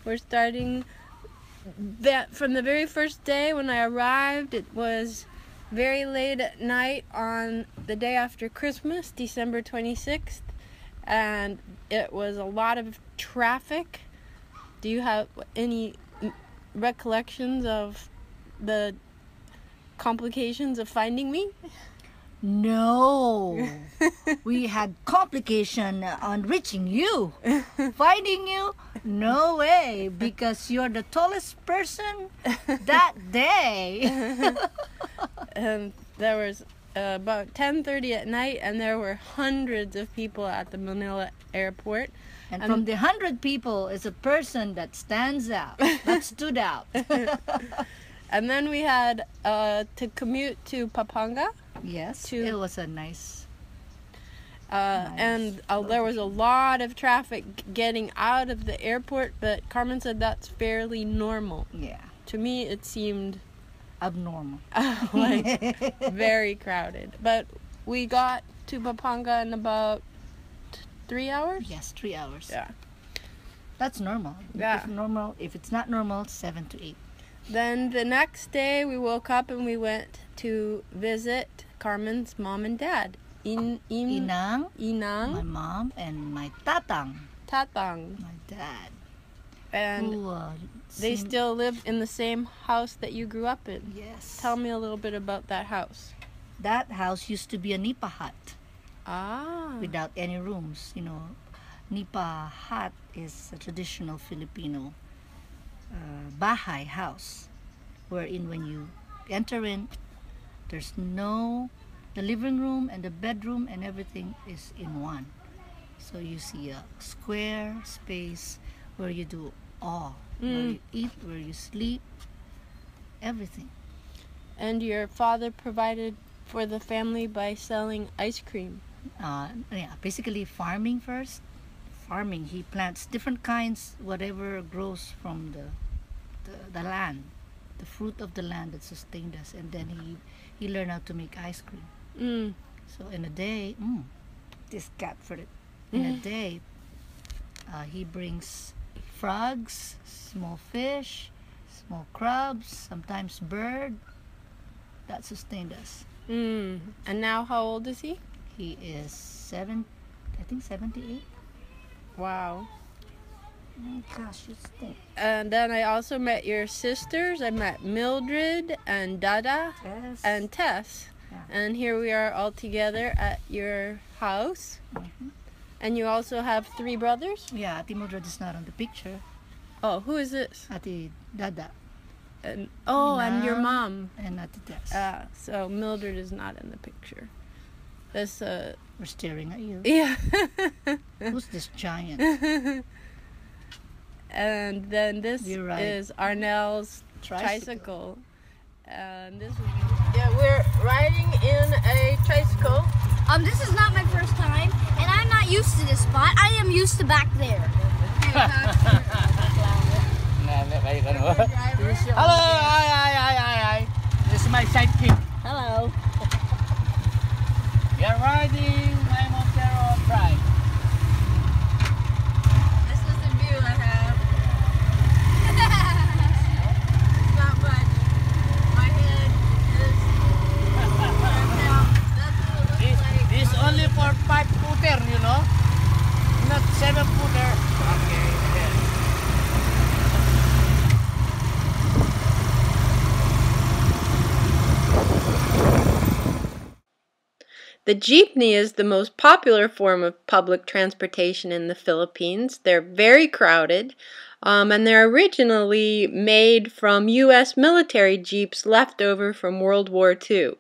We're starting that from the very first day when I arrived. It was very late at night on the day after Christmas, December 26th, and it was a lot of traffic. Do you have any recollections of the complications of finding me? No, we had complication on reaching you. Finding you, no way, because you're the tallest person that day. And there was about 10:30 at night, and there were hundreds of people at the Manila airport. And from the 100 people is a person that stands out, that stood out. And then we had to commute to Pampanga. Yes, it was a nice. And there was a lot of traffic getting out of the airport, but Carmen said that's fairly normal. Yeah. To me, it seemed abnormal. Like very crowded. But we got to Pampanga in about 3 hours? Yes, 3 hours. Yeah. That's normal. Yeah. If it's not normal, 7 to 8. Then the next day we woke up and we went to visit Carmen's mom and dad. Inang, Inang, my mom, and my tatang, my dad. And who, they still live in the same house that you grew up in. Yes. Tell me a little bit about that house. That house used to be a nipa hut. Ah. Without any rooms. You know, nipa hut is a traditional Filipino bahay house, wherein when you enter in, there's the living room and the bedroom and everything is in one. So you see a square space where you do all. Where you eat, where you sleep, everything. And your father provided for the family by selling ice cream. Yeah, basically farming first. Farming, he plants different kinds, whatever grows from the land, the fruit of the land that sustained us, and then he learned how to make ice cream. So in a day, this cat for it. In a day, he brings frogs, small fish, small crabs, sometimes bird. That sustained us. And now how old is he? He is 78. Wow. Gosh, you stink. And then I also met your sisters. I met Mildred and Dada and Tess. Yeah. And here we are all together at your house. And you also have 3 brothers? Yeah, Ati Mildred is not on the picture. Oh, who is this? Ati Dada. And and your mom. And Ati Tess. So Mildred is not in the picture. This We're staring at you. Yeah. Who's this giant? And then this is Arnell's tricycle. And this we're riding in a tricycle. This is not my first time, and I'm not used to this spot. I am used to back there. Hello, hi. This is my sidekick. Hello. We are riding my Montero Pride. This is the view I have. It's not much. My head is down. That's what it looks like. This is only for 5-footer, you know? Not 7-footer. Okay, yeah. The jeepney is the most popular form of public transportation in the Philippines. They're very crowded, and they're originally made from U.S. military jeeps left over from World War II.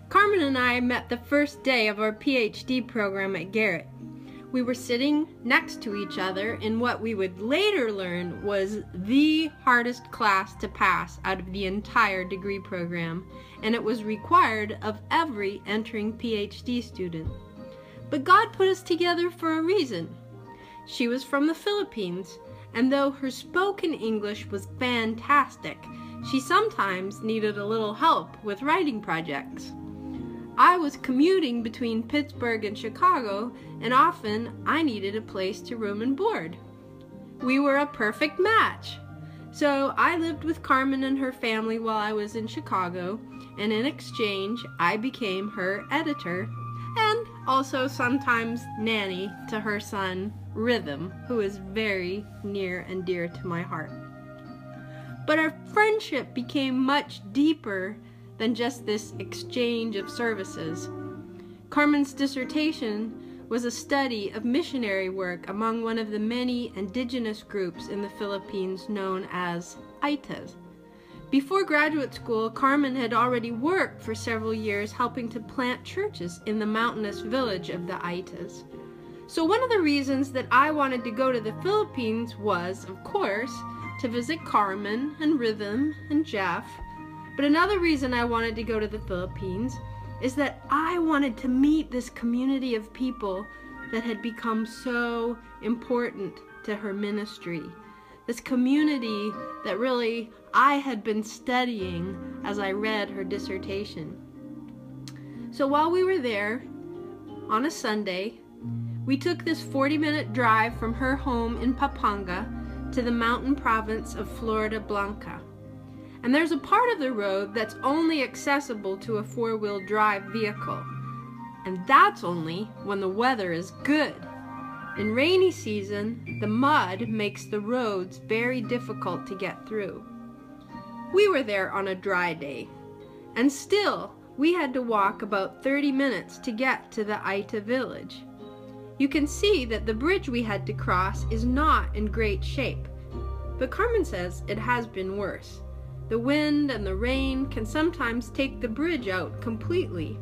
Carmen and I met the first day of our PhD program at Garrett. We were sitting next to each other in what we would later learn was the hardest class to pass out of the entire degree program, and it was required of every entering PhD student. But God put us together for a reason. She was from the Philippines, and though her spoken English was fantastic, she sometimes needed a little help with writing projects. I was commuting between Pittsburgh and Chicago, and often I needed a place to room and board. We were a perfect match. So I lived with Carmen and her family while I was in Chicago, and in exchange I became her editor and also sometimes nanny to her son, Rhythm, who is very near and dear to my heart. But our friendship became much deeper than just this exchange of services. Carmen's dissertation was a study of missionary work among one of the many indigenous groups in the Philippines known as Aitas. Before graduate school, Carmen had already worked for several years helping to plant churches in the mountainous village of the Aitas. So one of the reasons that I wanted to go to the Philippines was, of course, to visit Carmen and Rhythm and Jeff. But another reason I wanted to go to the Philippines is that I wanted to meet this community of people that had become so important to her ministry. This community that really I had been studying as I read her dissertation. So while we were there, on a Sunday, we took this 40-minute drive from her home in Pampanga to the mountain province of Florida Blanca. And there's a part of the road that's only accessible to a four-wheel drive vehicle. And that's only when the weather is good. In rainy season, the mud makes the roads very difficult to get through. We were there on a dry day, and still we had to walk about 30 minutes to get to the Aita village. You can see that the bridge we had to cross is not in great shape, but Carmen says it has been worse. The wind and the rain can sometimes take the bridge out completely.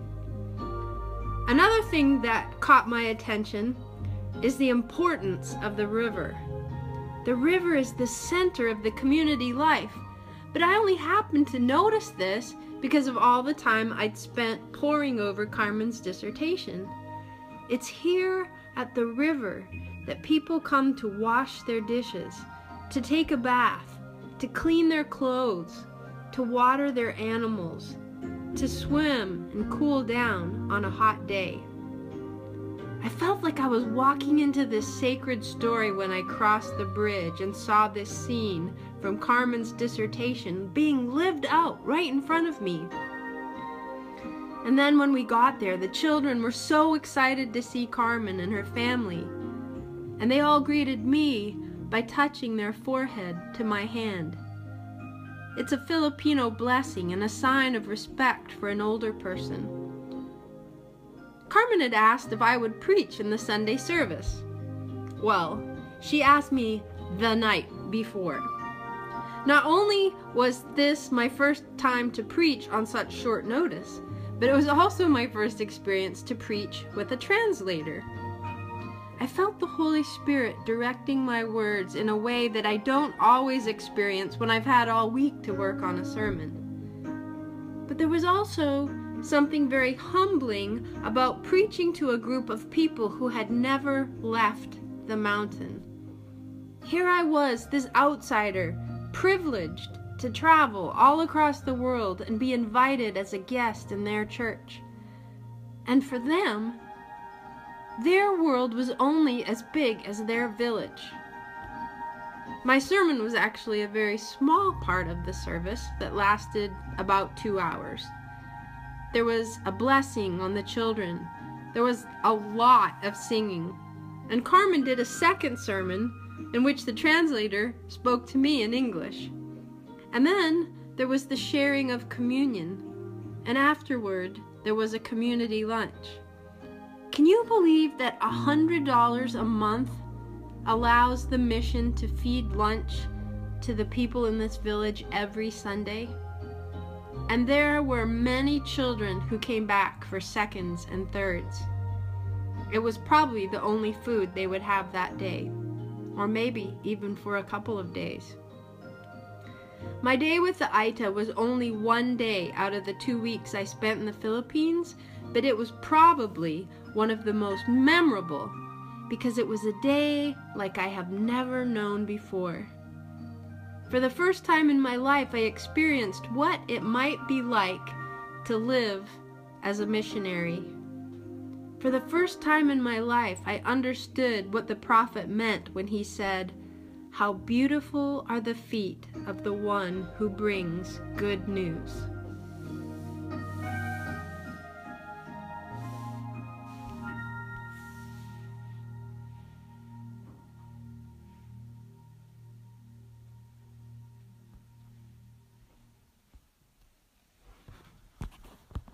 Another thing that caught my attention is the importance of the river. The river is the center of the community life, but I only happened to notice this because of all the time I'd spent poring over Carmen's dissertation. It's here at the river that people come to wash their dishes, to take a bath, to clean their clothes, to water their animals, to swim and cool down on a hot day. I felt like I was walking into this sacred story when I crossed the bridge and saw this scene from Carmen's dissertation being lived out right in front of me. And then when we got there, the children were so excited to see Carmen and her family, and they all greeted me by touching their forehead to my hand. It's a Filipino blessing and a sign of respect for an older person. Carmen had asked if I would preach in the Sunday service. Well, she asked me the night before. Not only was this my first time to preach on such short notice, but it was also my first experience to preach with a translator. I felt the Holy Spirit directing my words in a way that I don't always experience when I've had all week to work on a sermon. But there was also something very humbling about preaching to a group of people who had never left the mountain. Here I was, this outsider, privileged to travel all across the world and be invited as a guest in their church. And for them, their world was only as big as their village. My sermon was actually a very small part of the service that lasted about 2 hours. There was a blessing on the children. There was a lot of singing. And Carmen did a second sermon in which the translator spoke to me in English. And then there was the sharing of communion. And afterward, there was a community lunch. Can you believe that $100 a month allows the mission to feed lunch to the people in this village every Sunday? And there were many children who came back for seconds and thirds. It was probably the only food they would have that day, or maybe even for a couple of days. My day with the Aita was only one day out of the 2 weeks I spent in the Philippines, but it was probably one of the most memorable because it was a day like I have never known before. For the first time in my life, I experienced what it might be like to live as a missionary. For the first time in my life, I understood what the prophet meant when he said, "How beautiful are the feet of the one who brings good news."